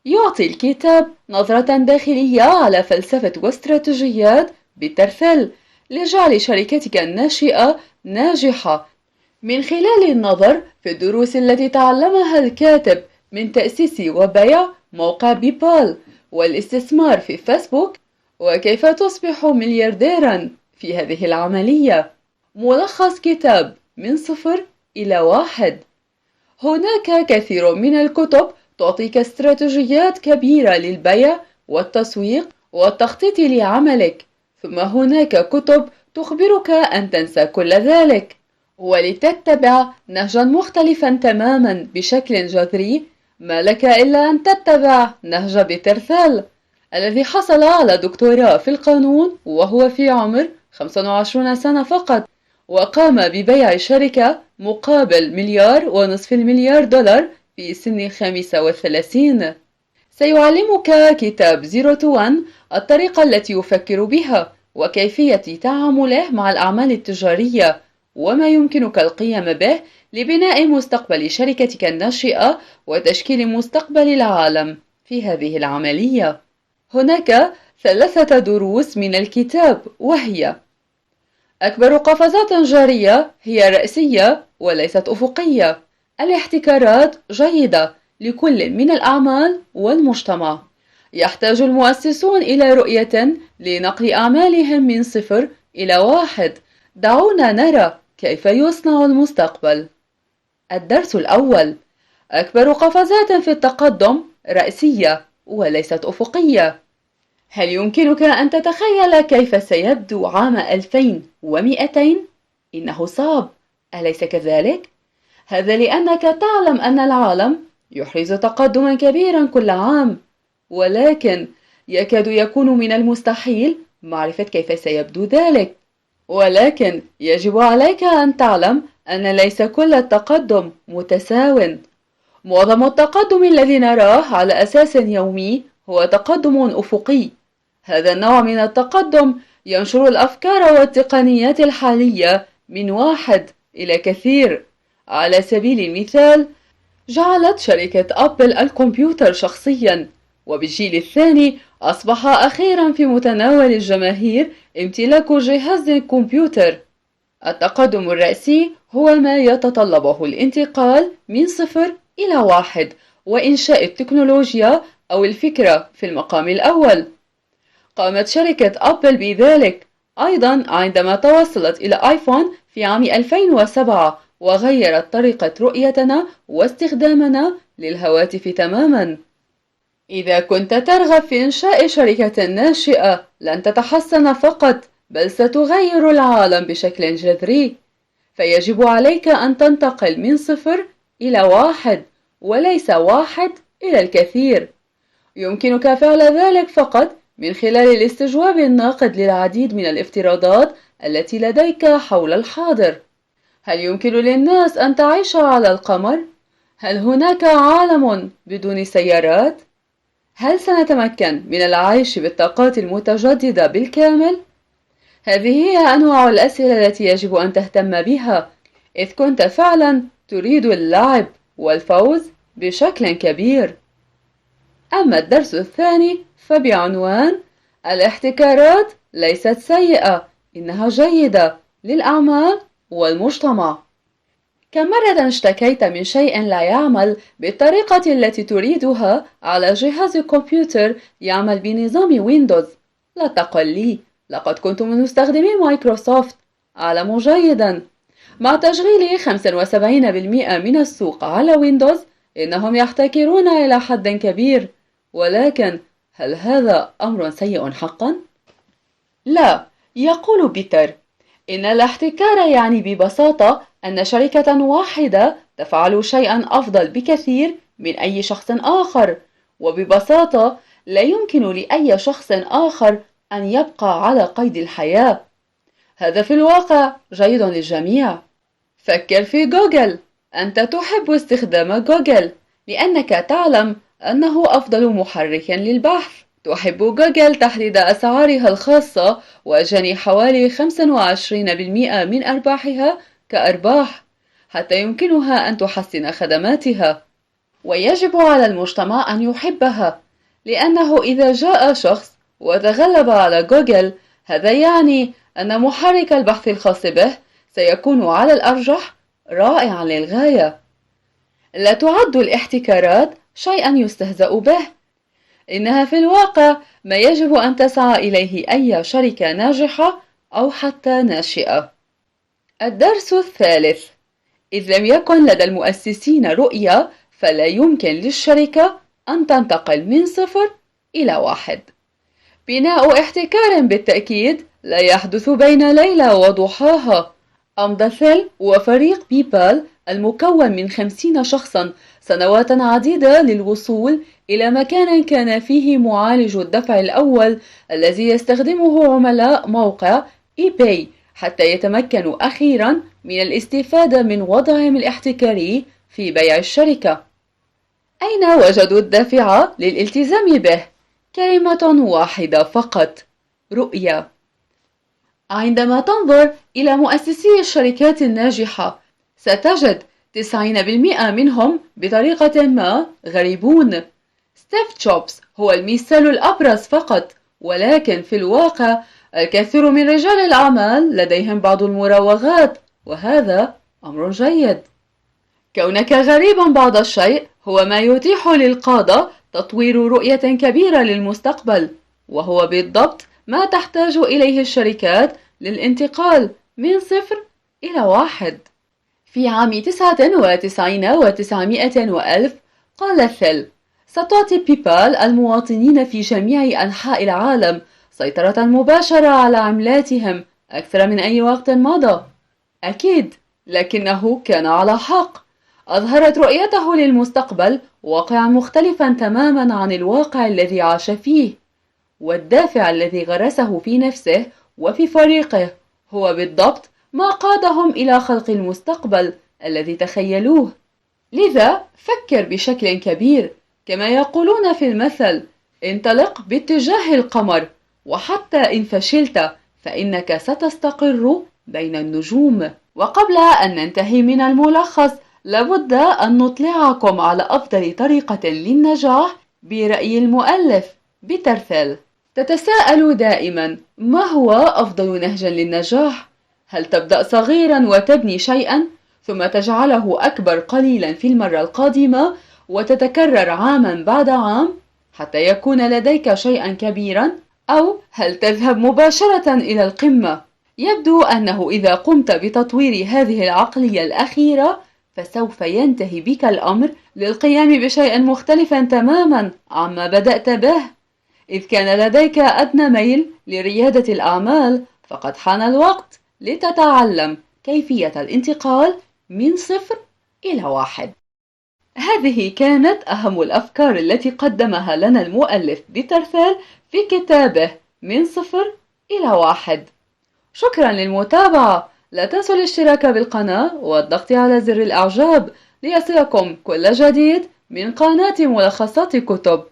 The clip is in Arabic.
يعطي الكتاب نظرة داخلية على فلسفة واستراتيجيات بترثل لجعل شركتك الناشئة ناجحة، من خلال النظر في الدروس التي تعلمها الكاتب من تأسيس وبيع موقع بيبال والاستثمار في فيسبوك، وكيف تصبح مليارديرا في هذه العملية. ملخص كتاب من صفر إلى واحد. هناك كثير من الكتب تعطيك استراتيجيات كبيرة للبيع والتسويق والتخطيط لعملك، ثم هناك كتب تخبرك أن تنسى كل ذلك ولتتبع نهجا مختلفا تماما بشكل جذري. ما لك إلا أن تتبع نهج بيتر الذي حصل على دكتوراه في القانون وهو في عمر 25 سنة فقط، وقام ببيع شركة مقابل $1.5 مليار في سن 35. سيعلمك كتاب Zero to One الطريقة التي يفكر بها وكيفية تعامله مع الأعمال التجارية، وما يمكنك القيام به لبناء مستقبل شركتك الناشئة وتشكيل مستقبل العالم في هذه العملية. هناك 3 دروس من الكتاب، وهي: أكبر قفزات جارية هي رأسية وليست أفقية. الاحتكارات جيدة لكل من الأعمال والمجتمع. يحتاج المؤسسون إلى رؤية لنقل أعمالهم من صفر إلى واحد. دعونا نرى كيف يصنع المستقبل. الدرس الأول: أكبر قفزات في التقدم رأسية وليست أفقية. هل يمكنك أن تتخيل كيف سيبدو عام 2200؟ إنه صعب، أليس كذلك؟ هذا لأنك تعلم أن العالم يحرز تقدما كبيرا كل عام، ولكن يكاد يكون من المستحيل معرفة كيف سيبدو ذلك. ولكن يجب عليك أن تعلم أن ليس كل التقدم متساو. معظم التقدم الذي نراه على أساس يومي هو تقدم أفقي. هذا النوع من التقدم ينشر الأفكار والتقنيات الحالية من واحد إلى كثير. على سبيل المثال، جعلت شركة أبل الكمبيوتر شخصيا، وبالجيل الثاني أصبح أخيرا في متناول الجماهير امتلاك جهاز كمبيوتر. التقدم الرأسي هو ما يتطلبه الانتقال من صفر إلى واحد وإنشاء التكنولوجيا أو الفكرة في المقام الأول. قامت شركة أبل بذلك أيضا عندما توصلت إلى آيفون في عام 2007 وغيرت طريقة رؤيتنا واستخدامنا للهواتف تماما. إذا كنت ترغب في إنشاء شركة ناشئة لن تتحسن فقط، بل ستغير العالم بشكل جذري. فيجب عليك أن تنتقل من صفر إلى واحد، وليس واحد إلى الكثير. يمكنك فعل ذلك فقط من خلال الاستجواب الناقد للعديد من الافتراضات التي لديك حول الحاضر. هل يمكن للناس أن تعيش على القمر؟ هل هناك عالم بدون سيارات؟ هل سنتمكن من العيش بالطاقات المتجددة بالكامل؟ هذه هي أنواع الأسئلة التي يجب أن تهتم بها إذ كنت فعلا تريد اللعب والفوز بشكل كبير. أما الدرس الثاني فبعنوان: الاحتكارات ليست سيئة، إنها جيدة للأعمال والمجتمع. كم مرة اشتكيت من شيء لا يعمل بالطريقة التي تريدها على جهاز كمبيوتر يعمل بنظام ويندوز؟ لا تقل لي، لقد كنت من مستخدمي مايكروسوفت، أعلم جيدا. مع تشغيل 75% من السوق على ويندوز، إنهم يحتكرون إلى حد كبير. ولكن هل هذا أمر سيء حقا؟ لا، يقول بيتر إن الاحتكار يعني ببساطة أن شركة واحدة تفعل شيئا أفضل بكثير من أي شخص آخر، وببساطة لا يمكن لأي شخص آخر أن يبقى على قيد الحياة. هذا في الواقع جيد للجميع. فكر في جوجل. أنت تحب استخدام جوجل لأنك تعلم أنه أفضل محرك للبحث. تحب جوجل تحديد أسعارها الخاصة وجني حوالي 25% من أرباحها كأرباح، حتى يمكنها أن تحسن خدماتها. ويجب على المجتمع أن يحبها، لأنه إذا جاء شخص وتغلب على جوجل، هذا يعني أن محرك البحث الخاص به سيكون على الأرجح رائعا للغاية. لا تعد الاحتكارات شيئا يستهزأ به، إنها في الواقع ما يجب أن تسعى إليه أي شركة ناجحة أو حتى ناشئة. الدرس الثالث: إذ لم يكن لدى المؤسسين رؤية، فلا يمكن للشركة أن تنتقل من 0 إلى 1. بناء احتكار بالتأكيد لا يحدث بين ليلة وضحاها. أمضى فيل وفريق بيبال المكون من 50 شخصا سنوات عديدة للوصول إلى مكان كان فيه معالج الدفع الأول الذي يستخدمه عملاء موقع إيباي حتى يتمكنوا أخيرا من الاستفادة من وضعهم الاحتكاري في بيع الشركة. أين وجدوا الدافع للالتزام به؟ كلمة واحدة فقط: رؤية. عندما تنظر إلى مؤسسي الشركات الناجحة، ستجد 90% منهم بطريقة ما غريبون. ستيف جوبز هو المثال الأبرز فقط، ولكن في الواقع الكثير من رجال الأعمال لديهم بعض المراوغات، وهذا أمر جيد. كونك غريبا بعض الشيء هو ما يتيح للقادة تطوير رؤية كبيرة للمستقبل، وهو بالضبط ما تحتاج إليه الشركات للانتقال من 0 إلى 1. في عام 99 و900 وألف قال ثيل: ستعطي بيبال المواطنين في جميع أنحاء العالم سيطرة مباشرة على عملاتهم أكثر من أي وقت مضى. أكيد، لكنه كان على حق. أظهرت رؤيته للمستقبل واقعا مختلفا تماما عن الواقع الذي عاش فيه، والدافع الذي غرسه في نفسه وفي فريقه هو بالضبط ما قادهم إلى خلق المستقبل الذي تخيلوه. لذا فكر بشكل كبير، كما يقولون في المثل: انطلق باتجاه القمر، وحتى إن فشلت فإنك ستستقر بين النجوم. وقبل أن ننتهي من الملخص، لابد أن نطلعكم على أفضل طريقة للنجاح برأي المؤلف بيتر ثيل. تتساءل دائما: ما هو أفضل نهج للنجاح؟ هل تبدأ صغيرا وتبني شيئا ثم تجعله أكبر قليلا في المرة القادمة وتتكرر عاما بعد عام حتى يكون لديك شيئا كبيرا؟ أو هل تذهب مباشرة إلى القمة؟ يبدو أنه إذا قمت بتطوير هذه العقلية الأخيرة فسوف ينتهي بك الأمر للقيام بشيء مختلف تماما عما بدأت به. إذ كان لديك أدنى ميل لريادة الأعمال، فقد حان الوقت لتتعلم كيفية الانتقال من 0 إلى 1. هذه كانت أهم الأفكار التي قدمها لنا المؤلف بيتر ثيل في كتابه من 0 إلى 1. شكرا للمتابعة. لا تنسوا الاشتراك بالقناة والضغط على زر الإعجاب ليصلكم كل جديد من قناة ملخصات كتب.